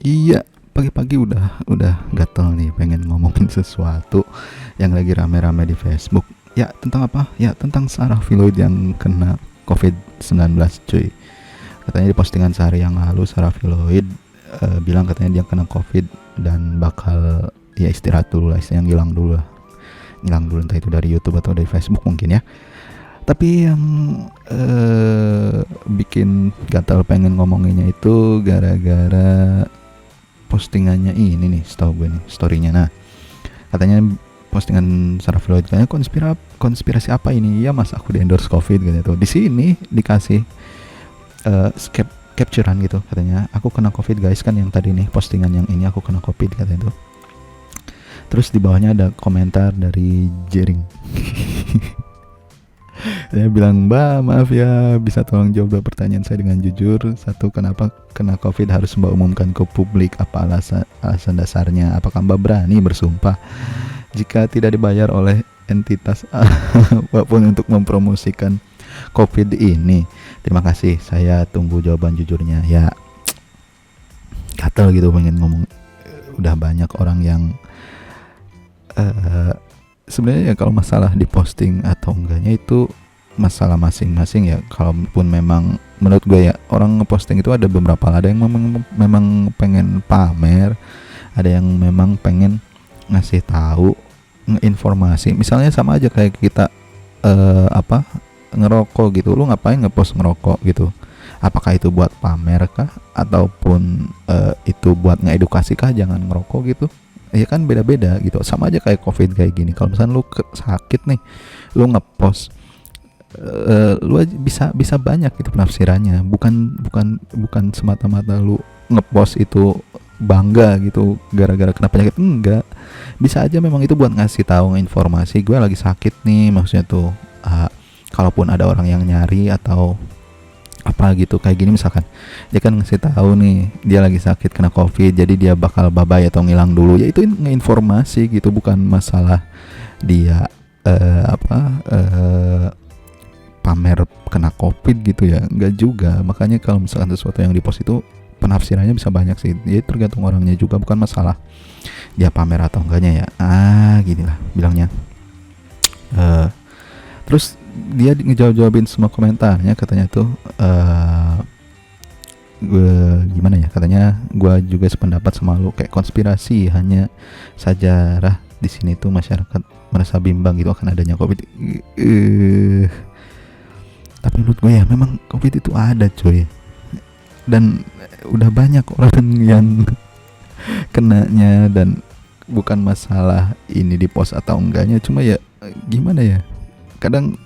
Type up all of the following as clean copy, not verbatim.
Iya, pagi-pagi udah gatel nih pengen ngomongin sesuatu yang lagi rame-rame di Facebook. Ya, tentang apa? Ya, tentang Sarah Filoid yang kena COVID-19, cuy. Katanya di postingan sehari yang lalu Sarah Filoid bilang katanya dia kena COVID dan bakal ya istirahat dulu lah, istilahnya ngilang dulu lah. Ngilang dulu entah itu dari YouTube atau dari Facebook mungkin ya. Tapi yang bikin gatal pengen ngomonginnya itu gara-gara postingannya ini nih, setahu gue nih storynya. Nah, katanya postingan Sarah Floyd katanya konspirasi apa ini ya, mas aku di endorse covid gitu. Di sini dikasih capturean gitu, katanya aku kena covid guys, kan yang tadi nih postingan yang ini aku kena covid katanya tuh. Terus di bawahnya ada komentar dari Jering. Dia bilang, mbak maaf ya, bisa tolong jawab pertanyaan saya dengan jujur. Satu, kenapa kena covid harus mbak umumkan ke publik, apa alasan dasarnya, apakah mbak berani bersumpah jika tidak dibayar oleh entitas apapun untuk mempromosikan covid ini? Terima kasih, saya tunggu jawaban jujurnya. Ya gatel gitu pengen ngomong. Udah banyak orang yang sebenarnya ya, kalau masalah diposting atau enggaknya itu masalah masing-masing ya. Kalaupun memang menurut gue ya, orang ngeposting itu ada beberapa, ada yang memang pengen pamer, ada yang memang pengen ngasih tahu, ngeinformasi. Misalnya sama aja kayak kita ngerokok gitu, lu ngapain ngepost ngerokok gitu? Apakah itu buat pamer kah, ataupun itu buat ngedukasi kah jangan ngerokok gitu? Ya kan beda-beda gitu. Sama aja kayak covid kayak gini. Kalau misalnya lu sakit nih, lu ngepost, lu bisa banyak gitu penafsirannya. Bukan semata-mata lu ngepost itu bangga gitu gara-gara kena penyakit, enggak. Bisa aja memang itu buat ngasih tahu informasi, gue lagi sakit nih, maksudnya tuh kalaupun ada orang yang nyari atau apa gitu kayak gini, misalkan dia kan ngasih tahu nih dia lagi sakit kena covid, jadi dia bakal babai atau ngilang dulu, ya itu ngeinformasi gitu, bukan masalah dia pamer kena covid gitu ya, enggak juga. Makanya kalau misalkan sesuatu yang dipost itu penafsirannya bisa banyak sih, jadi tergantung orangnya juga, bukan masalah dia pamer atau enggaknya ya. Gini lah bilangnya. Terus dia ngejawabin semua komentarnya, katanya tuh gue gimana ya, katanya gue juga sependapat sama lu, kayak konspirasi hanya sajarah di sini tuh masyarakat merasa bimbang gitu akan adanya covid. Tapi menurut gue ya memang covid itu ada coy, dan udah banyak orang yang kenanya, dan bukan masalah ini di post atau enggaknya, cuma ya gimana ya, kadang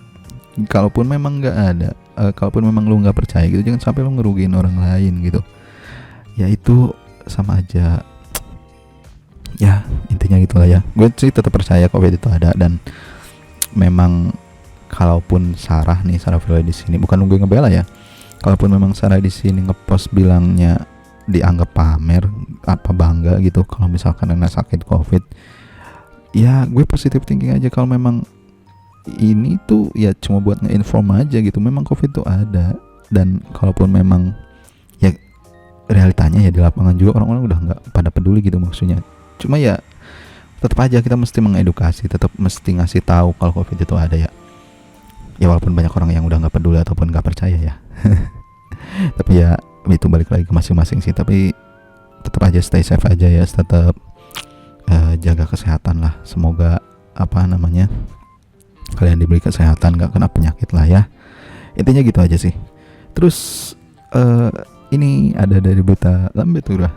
kalaupun memang nggak ada, kalaupun memang lu nggak percaya gitu, jangan sampai lu ngerugiin orang lain gitu. Ya itu sama aja ya, intinya gitulah ya. Gue sih tetap percaya covid itu ada, dan memang kalaupun Sarah Filoid di sini, bukan gue ngebela ya, kalaupun memang Sarah di sini ngepost bilangnya dianggap pamer apa bangga gitu kalau misalkan kena sakit covid, ya gue positive thinking aja. Kalau memang ini tuh ya cuma buat nge-inform aja gitu, memang covid tuh ada, dan kalaupun memang ya realitanya ya di lapangan juga orang-orang udah nggak pada peduli gitu maksudnya. Cuma ya tetap aja kita mesti mengedukasi, tetap mesti ngasih tahu kalau covid itu ada ya. Ya walaupun banyak orang yang udah nggak peduli ataupun nggak percaya ya. Tapi ya itu balik lagi ke masing-masing sih. Tapi tetap aja stay safe aja ya, tetap jaga kesehatan lah. Semoga kalian diberi kesehatan, nggak kena penyakit lah ya. Intinya gitu aja sih. Terus ini ada dari berita lambe tuh lah.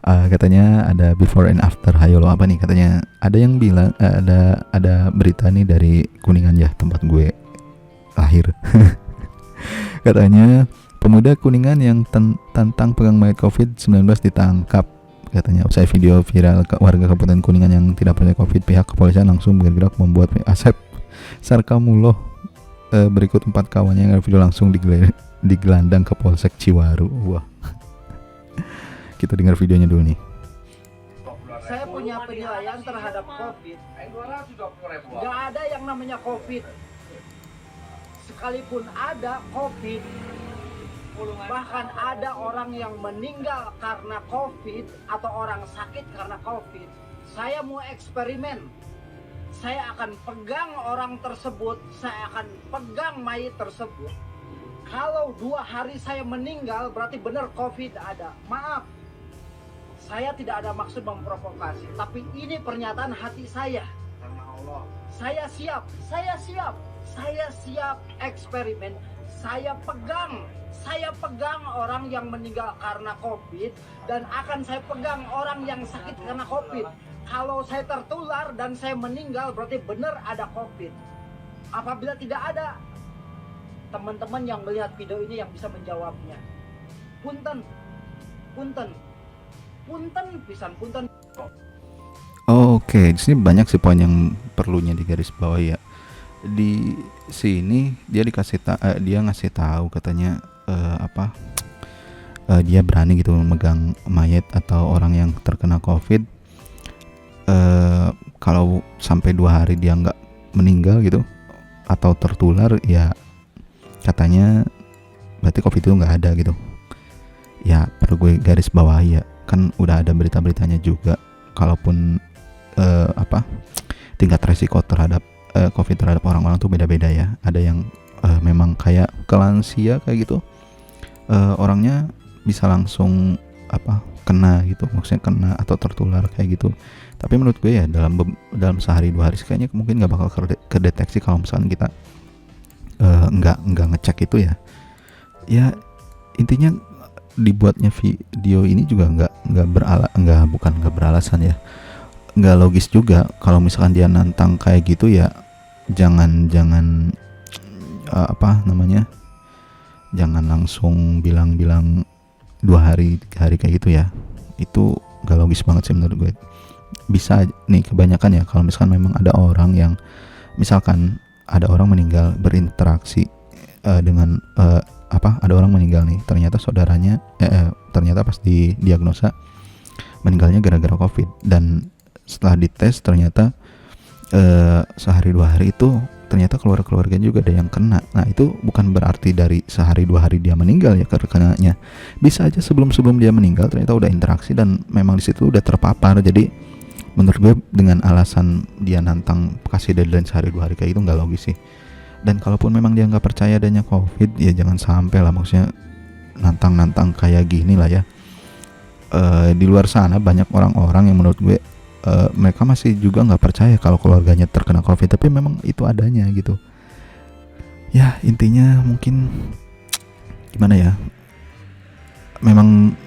Katanya ada before and after. Hayo lo apa nih, katanya ada yang bilang ada berita nih dari Kuningan ya, tempat gue lahir. Katanya pemuda Kuningan yang tantang pegang mayat COVID-19 ditangkap. Katanya usai video viral warga Kabupaten Kuningan yang tidak percaya COVID, pihak kepolisian langsung bergerak membuat Asep Sarkamuloh berikut 4 kawannya yang video langsung digelandang ke Polsek Ciwaru. Wah. Kita dengar videonya dulu nih. Saya punya penilaian terhadap COVID. Gak ada yang namanya COVID. Sekalipun ada COVID, Bahkan ada orang yang meninggal karena COVID atau orang sakit karena COVID. Saya mau eksperimen. Saya akan pegang orang tersebut, saya akan pegang mayat tersebut. Kalau 2 hari saya meninggal, berarti benar COVID ada. Maaf, saya tidak ada maksud memprovokasi, tapi ini pernyataan hati saya. Karena Allah, saya siap eksperimen. Saya pegang orang yang meninggal karena COVID, dan akan saya pegang orang yang sakit karena COVID. Kalau saya tertular dan saya meninggal, berarti benar ada COVID. Apabila tidak ada, teman-teman yang melihat video ini yang bisa menjawabnya. Punten, pisan punten. Oke, di sini banyak sih poin yang perlunya digaris bawah ya. Di sini dia dia ngasih tahu katanya dia berani gitu memegang mayat atau orang yang terkena COVID. Kalau sampai 2 hari dia nggak meninggal gitu atau tertular, ya katanya berarti COVID itu nggak ada gitu. Ya perlu gue garis bawah ya, kan udah ada berita-beritanya juga. Kalaupun tingkat resiko terhadap COVID terhadap orang-orang tuh beda-beda ya. Ada yang memang kayak ke lansia kayak gitu, orangnya bisa langsung kena gitu, maksudnya kena atau tertular kayak gitu. Tapi menurut gue ya dalam sehari 2 hari kayaknya mungkin nggak bakal kedeteksi kalau misalkan kita nggak ngecek itu ya. Ya intinya dibuatnya video ini juga bukan nggak beralasan ya, nggak logis juga. Kalau misalkan dia nantang kayak gitu ya jangan langsung bilang 2 hari 3 hari kayak gitu ya. Itu gak logis banget sih menurut gue. Bisa nih kebanyakan ya, kalau misalkan memang ada orang yang misalkan ada orang meninggal berinteraksi dengan ada orang meninggal nih, ternyata saudaranya ternyata pas didiagnosa meninggalnya gara-gara COVID, dan setelah dites ternyata sehari 2 hari itu ternyata keluarga juga ada yang kena. Nah itu bukan berarti dari sehari 2 hari dia meninggal ya kenanya. Bisa aja sebelum dia meninggal ternyata udah interaksi dan memang di situ udah terpapar. Jadi menurut gue dengan alasan dia nantang kasih deadline sehari 2 hari kayak itu nggak logis sih. Dan kalaupun memang dia nggak percaya adanya COVID, ya jangan sampai lah, maksudnya nantang kayak gini lah ya. Di luar sana banyak orang-orang yang menurut gue mereka masih juga nggak percaya kalau keluarganya terkena COVID, tapi memang itu adanya gitu. Ya intinya mungkin gimana ya, memang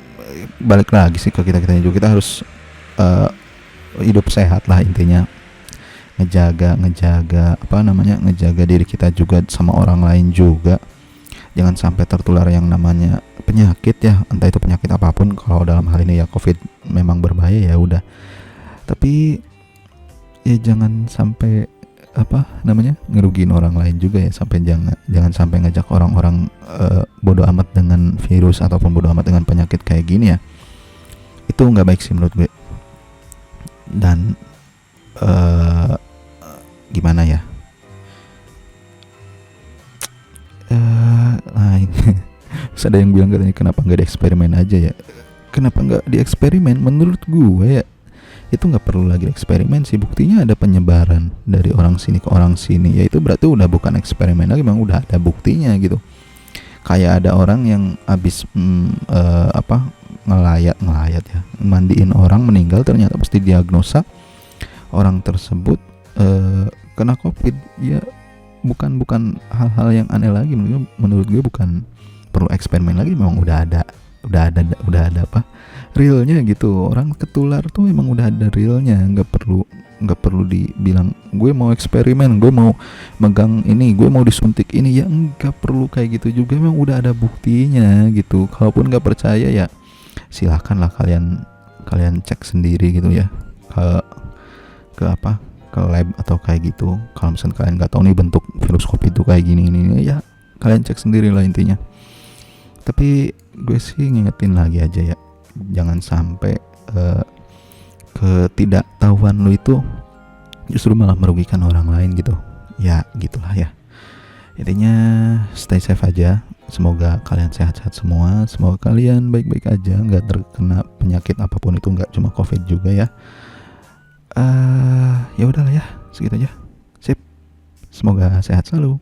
balik lagi sih ke kita juga, kita harus hidup sehat lah intinya, ngejaga diri kita juga sama orang lain juga. Jangan sampai tertular yang namanya penyakit ya, entah itu penyakit apapun. Kalau dalam hal ini ya COVID memang berbahaya ya udah, tapi ya jangan sampai ngerugiin orang lain juga ya. Jangan sampai ngajak orang-orang bodoh amat dengan virus ataupun bodoh amat dengan penyakit kayak gini ya. Itu nggak baik sih menurut gue. Dan gimana ya, terus ada yang bilang katanya kenapa nggak dieksperimen aja ya. Kenapa nggak dieksperimen? Menurut gue ya itu nggak perlu lagi eksperimen sih. Buktinya ada penyebaran dari orang sini ke orang sini, ya itu berarti udah bukan eksperimen lagi, memang udah ada buktinya gitu. Kayak ada orang yang habis ngelayat ya, mandiin orang meninggal, ternyata pasti diagnosa orang tersebut kena COVID. Ya bukan hal-hal yang aneh lagi. Menurut gue bukan perlu eksperimen lagi, memang udah ada realnya gitu. Orang ketular tuh emang udah ada realnya, nggak perlu dibilang gue mau eksperimen, gue mau megang ini, gue mau disuntik ini. Ya nggak perlu kayak gitu juga, memang udah ada buktinya gitu. Kalaupun nggak percaya ya silakanlah kalian cek sendiri gitu ya, ke lab atau kayak gitu. Kalau misalnya kalian nggak tahu nih bentuk virus COVID itu kayak gini ya kalian cek sendiri lah intinya. Tapi gue sih ngingetin lagi aja ya, jangan sampai ketidaktahuan lu itu justru malah merugikan orang lain gitu. Ya gitulah ya. Intinya stay safe aja, Semoga kalian sehat-sehat semua, semoga kalian baik-baik aja, nggak terkena penyakit apapun itu, nggak cuma COVID juga ya. Ya udahlah ya, segitu aja. Sip. Semoga sehat selalu.